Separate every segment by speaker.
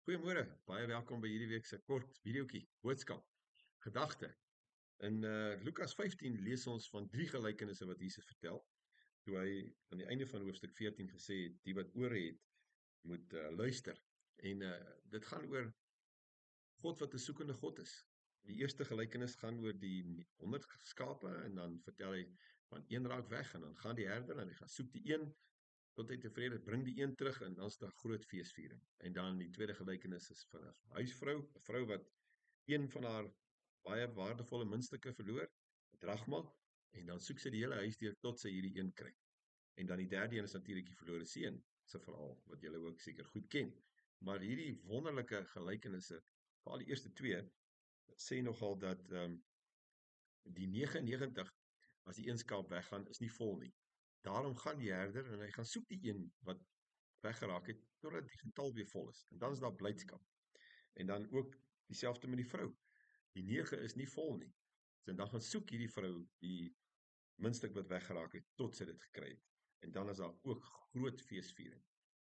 Speaker 1: Goeiemôre, baie welkom by hierdie week se kort videoetjie, boodskap, gedagte. In Lukas 15 lees ons van drie gelykenisse wat Jesus vertel, toe hy aan die einde van hoofstuk 14 gesê het, die wat ore het, moet luister. En dit gaan oor God wat 'n soekende God is. Die eerste gelykenis gaan oor die 100 skape en dan vertel hy van een raak weg en dan gaan die herder en hy gaan soek die een tot hy tevrede, bring die een terug en dan is daar groot feesviering. En dan die tweede gelykenis is van 'n huisvrou, 'n vrou wat een van haar baie waardevolle muntstukke verloor, 'n dragma, en dan soek sy die hele huis deur tot sy hierdie een kry. En dan die derde een is natuurlik die verlore seun se verhaal wat julle ook seker goed ken. Maar hierdie wonderlike gelykenisse, veral die eerste twee, sê nogal dat die 99 as die een skaap weggaan is nie vol nie. Daarom gaan die herder en hy gaan soek die een wat weggeraak het totdat die getal weer vol is. En dan is daar blydskap. En dan ook dieselfde met die vrou. Die 9 is nie vol nie. So, en dan gaan soek hierdie vrou die muntstuk wat weggeraak het tot sy dit gekry het. En dan is daar ook groot feesviering.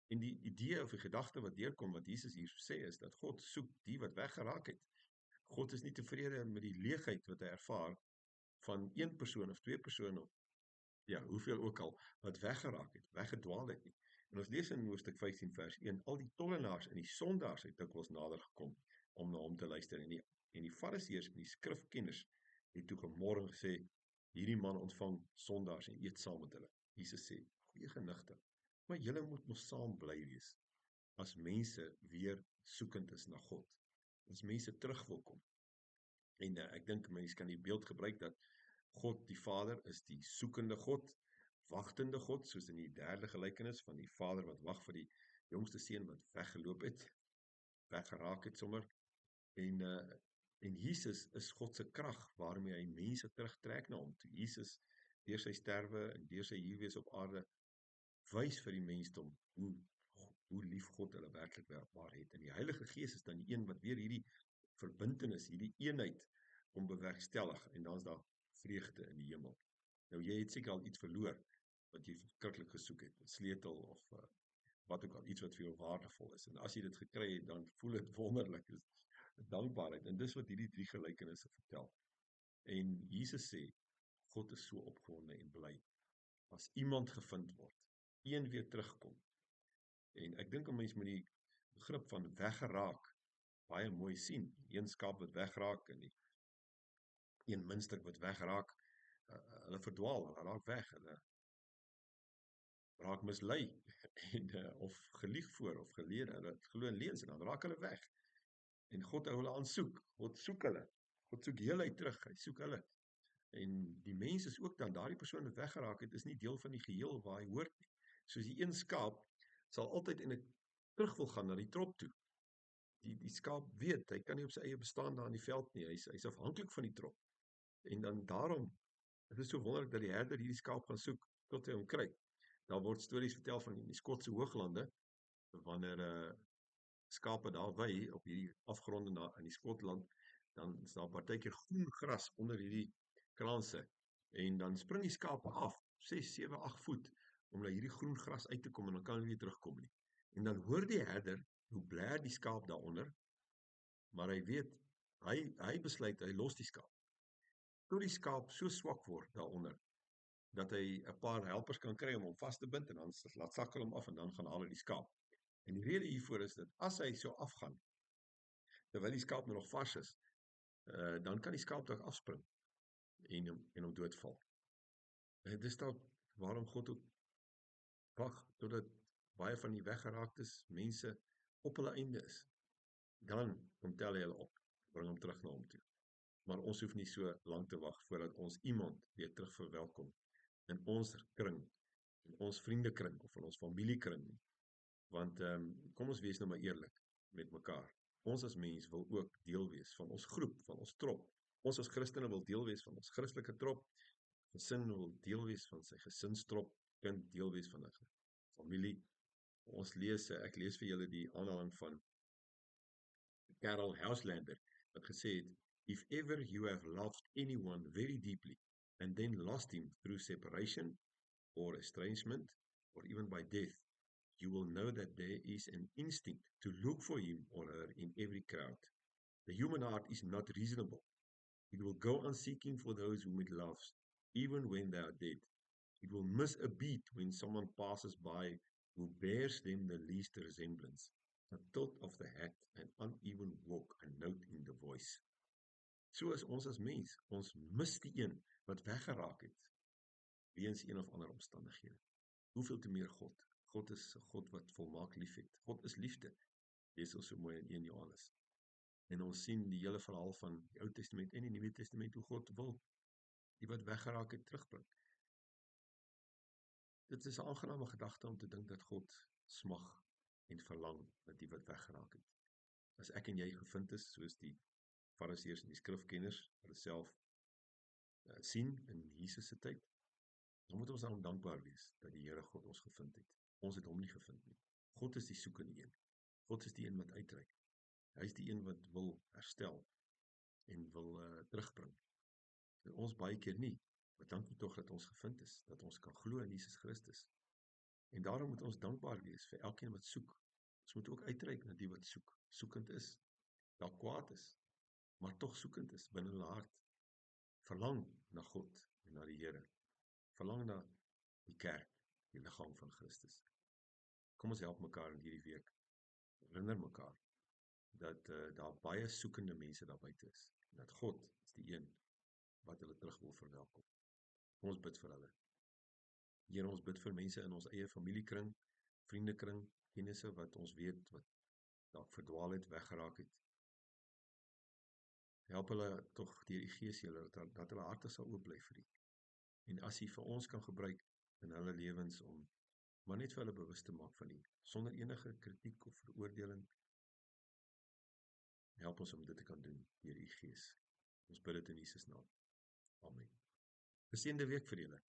Speaker 1: En die idee of die gedagte wat deurkom wat Jesus hier sê is dat God soek die wat weggeraak het. God is nie tevrede met die leegheid wat hy ervaar van een persoon of twee persone of ja, hoeveel ook al, wat weggeraak het, weggedwaal het nie. En ons lees in hoofstuk 15 vers 1, al die tollenaars en die sondaars het dikwels nader gekom om na hom te luister. En die fariseërs en die skrifkenners het toe gemor en gesê, hierdie man ontvang sondaars en eet saam met hulle. Jesus sê, goeie genigte, maar julle moet mos saam bly wees, as mense weer soekend is na God, as mense terug wil kom. En ek dink mense kan die beeld gebruik dat God die Vader is die soekende God, wagtende God, soos in die derde gelykenis van die vader wat wag vir die jongste seun wat weggeloop het, weggeraak het sommer. En Jesus is God se krag waarmee hy mense terugtrek na hom toe. Jesus deur sy sterwe en deur sy hier wees op aarde wys vir die mensdom hoe lief God hulle werklik waar het. En die Heilige Gees is dan die een wat weer hierdie verbintenis, hierdie eenheid om bewerkstellig en dan is daar vreugde in die hemel. Nou jy het seker al iets verloor wat jy verskriklik gesoek het, 'n sleutel of wat ook al, iets wat vir jou waardevol is. En as jy dit gekry het, dan voel dit wonderlik, dis dankbaarheid. En dis wat hierdie drie gelykenisse vertel. En Jesus sê, God is so opgewonde en bly as iemand gevind word, een weer terugkom. En ek dink 'n mens moet die begrip van weggeraak baie mooi sien. Een skaap wat wegraak en die een muntstuk wat wegraak, hulle verdwaal, hulle raak weg, hulle raak mislei en of gelieg voor of geleer, hulle glo in leuns en dan raak hulle weg. En God hou hulle aan soek. God soek hulle. God soek heelheid terug. Hy soek hulle. En die mens is ook dan, daardie persoon wat weggeraak het, is nie deel van die geheel waar hy hoort nie. Soos die een skaap sal altyd terug wil gaan na die trop toe. Die skaap weet, hy kan nie op sy eie bestaan daar in die veld nie. Hy's afhanklik van die trop. En dan daarom, het is so wonderlik dat die herder hierdie skaap gaan soek tot hy hom kry. Daar word stories vertel van die Skotse hooglande, wanneer skape daar wy op hierdie afgronde in die Skotland, dan is daar partykeer groen gras onder hierdie kraanse, en dan spring die skape af, 6, 7, 8 voet, om na hierdie groen gras uit te kom, en dan kan hulle nie terugkom nie. En dan hoor die herder, hoe blaar die skaap daaronder, maar hy weet, hy besluit, hy los die skaap. Toe die skaap so swak word daaronder, dat hy 'n paar helpers kan kry om hom vas te bind, en dan laat sakkel hom af, en dan gaan haal hy die skaap. En die rede hiervoor is dat, as hy so afgaan, terwyl die skaap nog vars is, dan kan die skaap dalk afspring, en hom doodval. En dis dalk waarom God ook wag, totdat baie van die weggeraaktes mense op hulle einde is. Dan tel hy hulle op, bring hom terug na hom toe. Maar ons hoef nie so lang te wag, voordat ons iemand weer terug verwelkom, in ons kring, in ons vriendekring, of in ons familiekring nie. Want, kom ons wees nou maar eerlik met mekaar. Ons as mens wil ook deel wees van ons groep, van ons trop. Ons as Christene wil deel wees van ons Christelike trop, gesin wil deel wees van sy gesinstrop, kind deel wees van 'n familie. Ons lees, ek lees vir julle die aanhaling van Carol Houselander, wat gesê het, if ever you have loved anyone very deeply, and then lost him through separation, or estrangement, or even by death, You will know that there is an instinct to look for him or her in every crowd. The human heart is not reasonable. It will go on seeking for those whom it loves, even when they are dead. It will miss a beat when someone passes by who bears them the least resemblance. A tilt of the hat, an uneven walk, a note in the voice. So is ons as mens. Ons mis die een wat weggeraak het, weens een of ander omstandighede. Hoeveel te meer God? God is 'n God wat volmaak liefhet. God is liefde. Lees ons so mooi in 1 Johannes. En ons sien die hele verhaal van die Ou Testament en die Nuwe Testament hoe God wil die wat weggeraak het terugbring. Dit is 'n aangename gedagte om te dink dat God smag en verlang na die wat weggeraak het. As ek en jy gevind is, soos die Fariseërs en die skrifkenners hulle self sien in Jesus se tyd, dan moet ons daarom dankbaar wees dat die Here God ons gevind het. Ons het hom nie gevind nie. God is die soekende een. God is die een wat uitreik. Hy is die een wat wil herstel en wil terugbring. En ons baie keer nie, maar dankie tog dat ons gevind is, dat ons kan glo in Jesus Christus. En daarom moet ons dankbaar wees vir elkeen wat soek. Ons moet ook uitreik na die wat soek, soekend is, dalk kwaad is, maar tog soekend is binne hulle hart. Verlang na God en na die Here. Verlang na die kerk, die liggaam van Christus. Kom ons help mekaar in hierdie week. Herinner mekaar dat daar baie soekende mense daar buite is. En dat God is die een wat hulle terug wil verwelkom. Kom ons bid vir hulle. Here, ons bid vir mense in ons eie familiekring, vriendekring, kennisse wat ons weet wat dalk verdwaal het, weggeraak het. Help hulle tog deur die Gees, Here, dat hulle harte sal oop bly vir U. En as U vir ons kan gebruik in hulle lewens om maar net vir hulle bewus te maak van U, sonder enige kritiek of veroordeling, help ons om dit te kan doen deur U Gees. Ons bid dit in Jesus naam. Amen. Geseënde week vir julle.